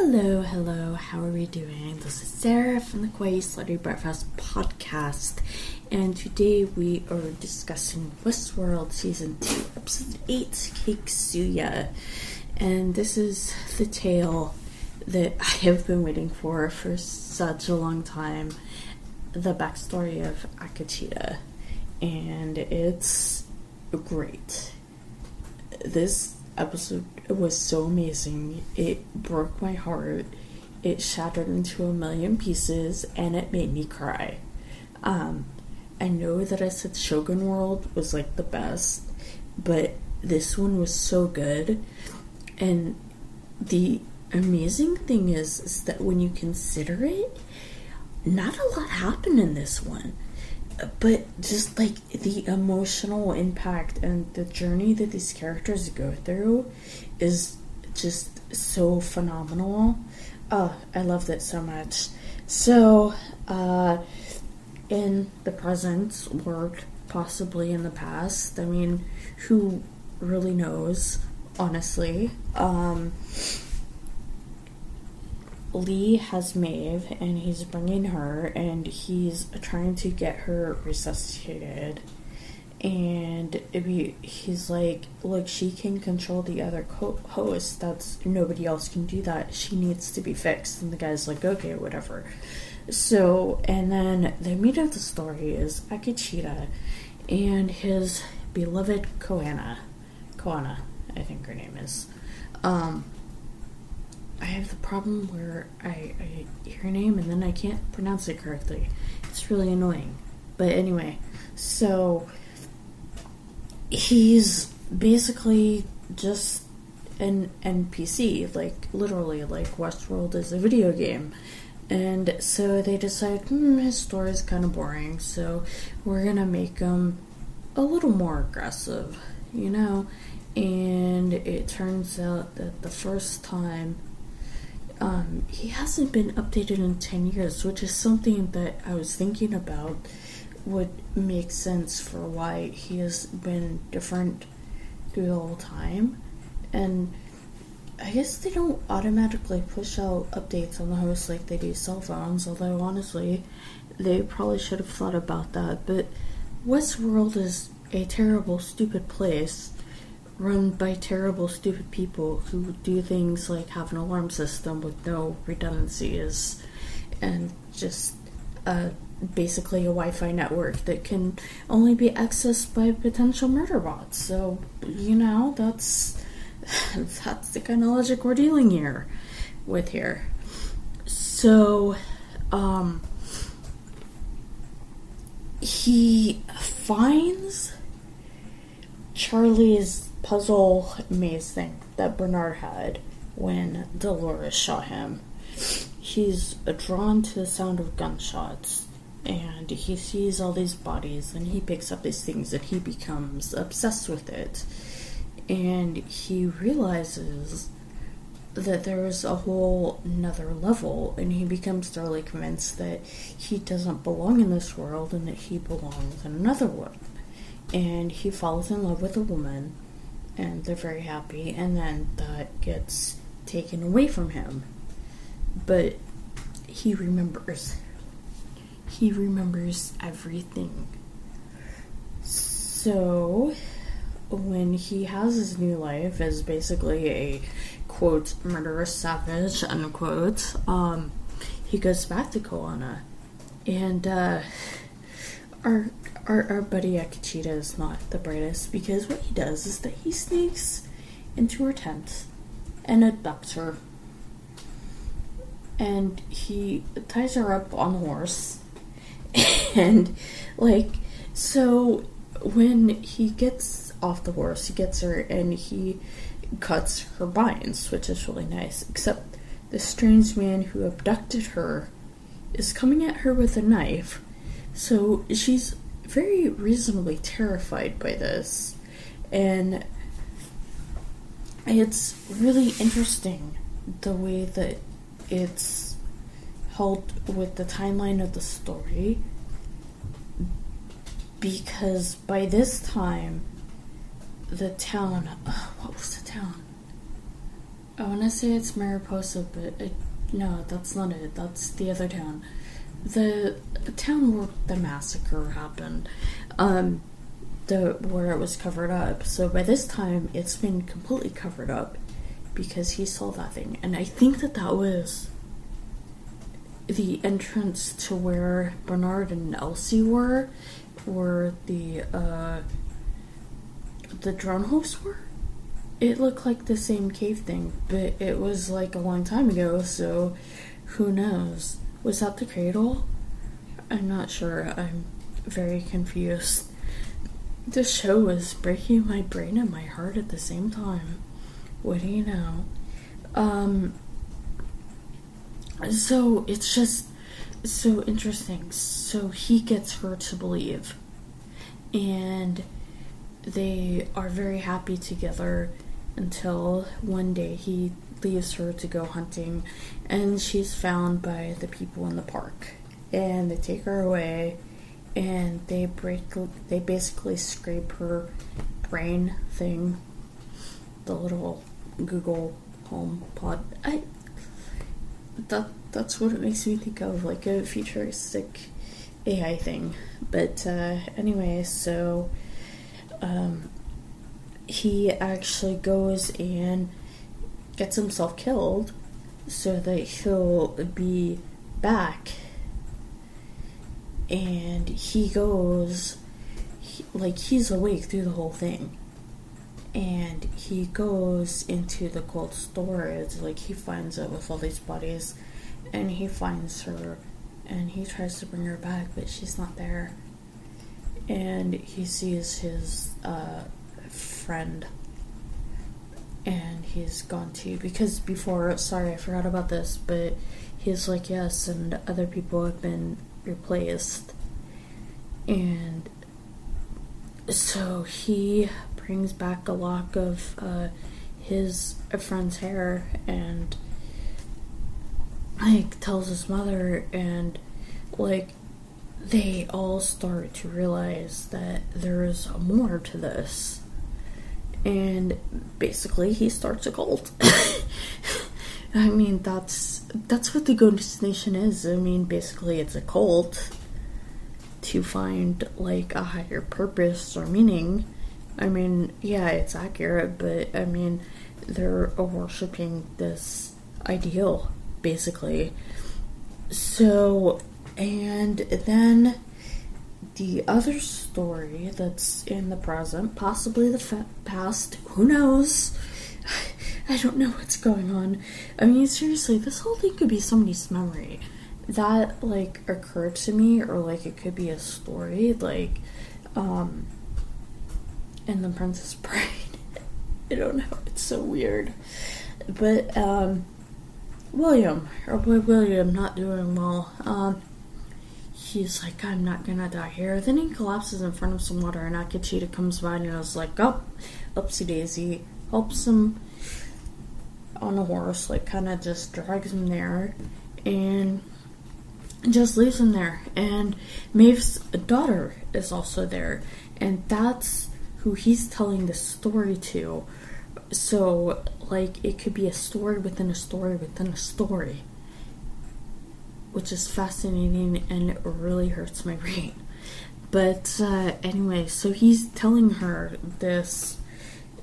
Hello, how are we doing? This is Sarah from the Kawaii Slutty Breakfast podcast, and today we are discussing Westworld Season 2, Episode 8, Kiksuya. And this is the tale that I have been waiting for such a long time, the backstory of Akachita, and it's great. This episode was so amazing. It broke my heart. It shattered into a million pieces, and it made me cry. I know that I said Shogun World was like the best, but this one was so good. And the amazing thing is that when you consider it, not a lot happened in this one. But just like the emotional impact and the journey that these characters go through is just so phenomenal. I loved it so much. So, in the present, or possibly in the past, I mean, who really knows, honestly. Lee has Maeve, and he's bringing her, and he's trying to get her resuscitated. And he's like, look, she can control the other host. That's nobody else can do that. She needs to be fixed. And the guy's like, okay, whatever. So, and then the meat of the story is Akachita and his beloved Koana, I think her name is. I have the problem where I hear her name and then I can't pronounce it correctly. It's really annoying. But anyway, so he's basically just an NPC, like literally, like Westworld is a video game. And so they decide, his story is kind of boring, so we're gonna make him a little more aggressive, you know? And it turns out that the first time he hasn't been updated in 10 years, which is something that I was thinking about would make sense for why he has been different through the whole time. And I guess they don't automatically push out updates on the host like they do cell phones, although honestly, they probably should have thought about that. But Westworld is a terrible, stupid place run by terrible, stupid people who do things like have an alarm system with no redundancies and just basically a Wi-Fi network that can only be accessed by potential murder bots. So, you know, that's the kind of logic we're dealing with here. So, he finds Charlie's puzzle maze thing that Bernard had when Dolores shot him. He's drawn to the sound of gunshots, and he sees all these bodies, and he picks up these things, and he becomes obsessed with it. And he realizes that there is a whole another level, and he becomes thoroughly convinced that he doesn't belong in this world, and that he belongs in another one. And he falls in love with a woman, and they're very happy, and then that gets taken away from him. But he remembers everything. So when he has his new life as basically a quote murderous savage unquote, he goes back to Koana, and our buddy Akachita is not the brightest, because what he does is that he sneaks into her tent and abducts her. And he ties her up on the horse. And, so when he gets off the horse, he gets her and he cuts her binds, which is really nice. Except the strange man who abducted her is coming at her with a knife. So she's very reasonably terrified by this, and it's really interesting the way that it's held with the timeline of the story, because by this time the town, what was the town? I want to say it's Mariposa, but no, that's not it. That's the other town. The town where the massacre happened, where it was covered up. So by this time, it's been completely covered up because he saw that thing, and I think that was the entrance to where Bernard and Elsie were, where the drone hosts were. It looked like the same cave thing, but it was like a long time ago, so who knows? Was that the cradle? I'm not sure. I'm very confused. This show is breaking my brain and my heart at the same time. What do you know? So it's just so interesting. So he gets her to believe, and they are very happy together until one day he leaves her to go hunting, and she's found by the people in the park, and they take her away, and they basically scrape her brain thing, the little Google Home Pod. That's what it makes me think of, like a futuristic AI thing. But anyway, so he actually goes and gets himself killed so that he'll be back. And he goes, he's awake through the whole thing. And he goes into the cold storage, he finds it with all these bodies, and he finds her, and he tries to bring her back, but she's not there. And he sees his friend, and he's gone too, because before, sorry, I forgot about this, but he's like, yes, and other people have been replaced. And so he brings back a lock of his friend's hair, and tells his mother, and they all start to realize that there is more to this, and basically he starts a cult. I mean, that's what the Ghost Nation is. I mean, basically it's a cult to find a higher purpose or meaning. I mean, yeah, it's accurate, but I mean, they're worshipping this ideal, basically. So, and then the other story that's in the present, possibly the past, who knows? I don't know what's going on. I mean, seriously, this whole thing could be somebody's memory. That, occurred to me, or, it could be a story, in The Princess Bride. I don't know, it's so weird. But, William, not doing well. He's like, I'm not gonna die here. Then he collapses in front of some water, and Akachita comes by, and I was like, oh, upsie daisy, helps him on a horse, kind of just drags him there, and just leaves him there. And Maeve's daughter is also there, and that's who he's telling the story to. So, it could be a story within a story within a story, which is fascinating, and it really hurts my brain. But anyway, so he's telling her this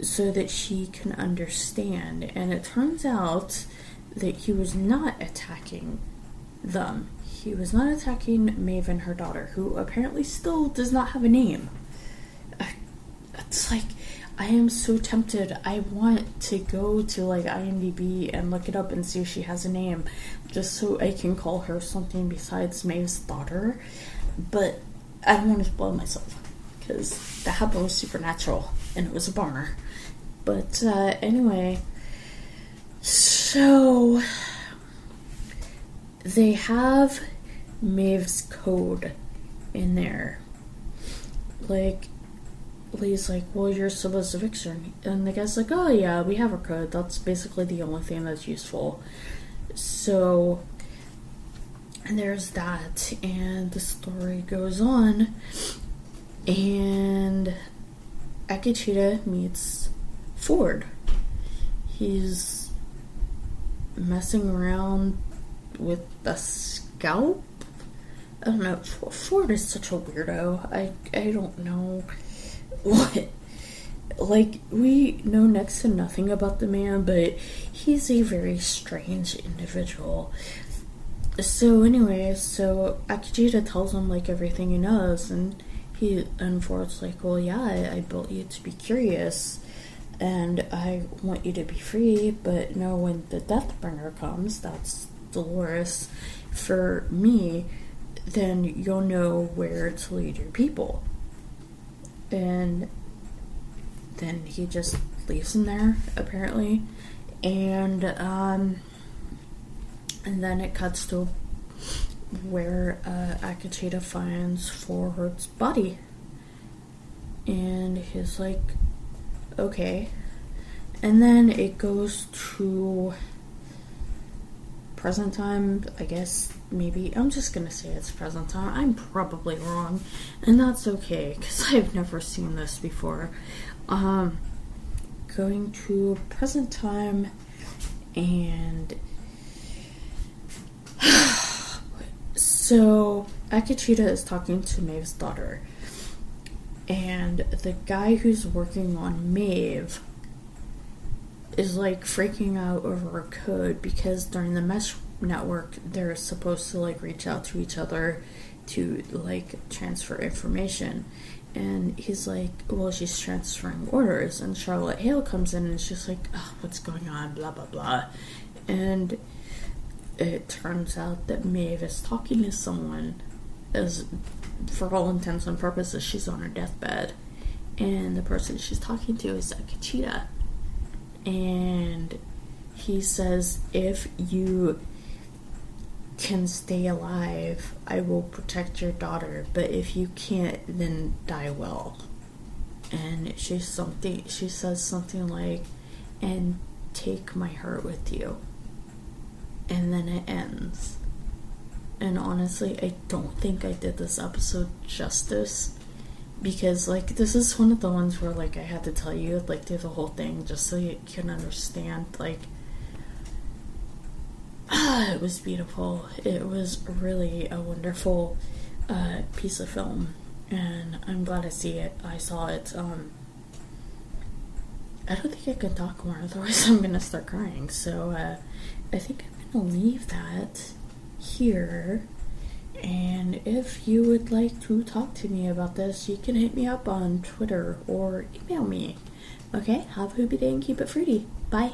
so that she can understand, and it turns out that he was not attacking them. He was not attacking Maeve and her daughter, who apparently still does not have a name. It's I am so tempted. I want to go to IMDb and look it up and see if she has a name, just so I can call her something besides Maeve's daughter. But I don't want to spoil myself, because that happened with Supernatural, and it was a bummer. But anyway, so they have Maeve's code in there. Lee's like, well, you're supposed to fix her. And the guy's like, oh yeah, we have her code. That's basically the only thing that's useful. So, and there's that. And the story goes on. And Akachita meets Ford. He's messing around with a scalp. I don't know. Ford is such a weirdo. I don't know what. Like, we know next to nothing about the man, but he's a very strange individual. So anyway, so Akijita tells him, like, everything he knows, and Ford's like, well, yeah, I built you to be curious, and I want you to be free, but no, when the Deathbringer comes, that's Dolores, for me, then you'll know where to lead your people. And then he just leaves him there, apparently, and then it cuts to where Akachita finds Ford's body, and he's like, okay. And then it goes to present time, I guess. Maybe I'm just gonna say it's present time. I'm probably wrong, and that's okay because I've never seen this before. Going to present time, and so Akachita is talking to Maeve's daughter, and the guy who's working on Maeve is like freaking out over a code because during the mesh network they're supposed to like reach out to each other to like transfer information, and he's like, well, she's transferring orders, and Charlotte Hale comes in and she's like, oh, what's going on, blah blah blah, and it turns out that Maeve is talking to someone, as for all intents and purposes she's on her deathbed, and the person she's talking to is Akachita, and he says, if you can stay alive, I will protect your daughter, but if you can't, then die well. And she says something like, and take my heart with you. And then it ends. And honestly, I don't think I did this episode justice, because like this is one of the ones where like I had to tell you like through the whole thing just so you can understand. Like, it was beautiful. It was really a wonderful piece of film, and I'm glad I saw it. I don't think I can talk more, otherwise I'm gonna start crying. So I think I'm gonna leave that here. And if you would like to talk to me about this, you can hit me up on Twitter or email me. Okay, have a hoopy day and keep it fruity. Bye.